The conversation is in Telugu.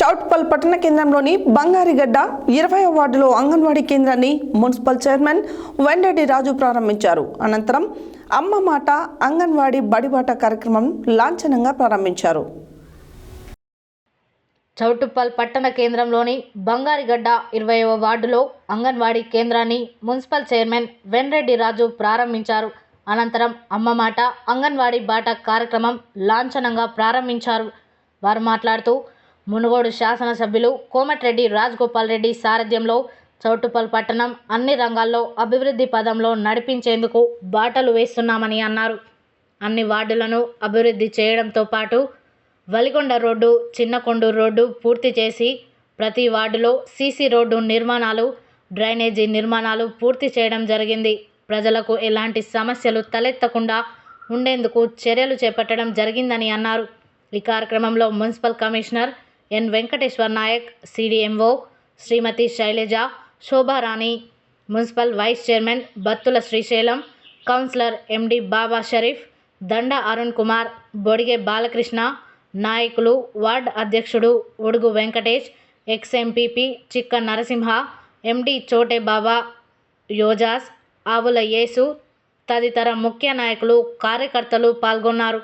చౌటుప్పల్ పట్టణ కేంద్రంలోని బంగారిగడ్డ 20వ వార్డులో అంగన్వాడీ కేంద్రాన్ని మున్సిపల్ చైర్మన్ వెంరెడ్డి రాజు ప్రారంభించారు. అనంతరం అమ్మ మాట అంగన్వాడీ బడిబాట కార్యక్రమం లాంఛనంగా ప్రారంభించారు. చౌటుప్పల్ పట్టణ కేంద్రంలోని బంగారిగడ్డ 20వ వార్డులో అంగన్వాడీ కేంద్రాన్ని మున్సిపల్ చైర్మన్ వెంరెడ్డి రాజు ప్రారంభించారు. అనంతరం అమ్మ మాట అంగన్వాడీ బాట కార్యక్రమం లాంఛనంగా ప్రారంభించారు. వారు మాట్లాడుతూ మునుగోడు శాసనసభ్యులు కోమటిరెడ్డి రాజగోపాల్ రెడ్డి సారథ్యంలో చౌటుప్పల్ పట్టణం అన్ని రంగాల్లో అభివృద్ధి పదంలో నడిపించేందుకు బాటలు వేస్తున్నామని అన్నారు. అన్ని వార్డులను అభివృద్ధి చేయడంతో పాటు వలిగొండ రోడ్డు, చిన్నకొండూరు రోడ్డు పూర్తి చేసి ప్రతి వార్డులో సీసీ రోడ్డు నిర్మాణాలు, డ్రైనేజీ నిర్మాణాలు పూర్తి చేయడం జరిగింది. ప్రజలకు ఎలాంటి సమస్యలు తలెత్తకుండా ఉండేందుకు చర్యలు చేపట్టడం జరిగిందని అన్నారు. ఈ కార్యక్రమంలో municipal commissioner N Venkateshwar Nayak, CDMO Shrimati Shailaja, Shobharani, municipal vice chairman Battula Srisailam, councillor MD Baba Sharif, Danda Arun Kumar, Bodige Balakrishna, నాయకులు, వార్డు అధ్యక్షుడు ఉడుగు వెంకటేష్, ఎక్స్ఎంపీపీ చిక్క నరసింహ, ఎండి చోటే బాబా, యోజాస్, ఆవుల యేసు తదితర ముఖ్య నాయకులు, కార్యకర్తలు పాల్గొన్నారు.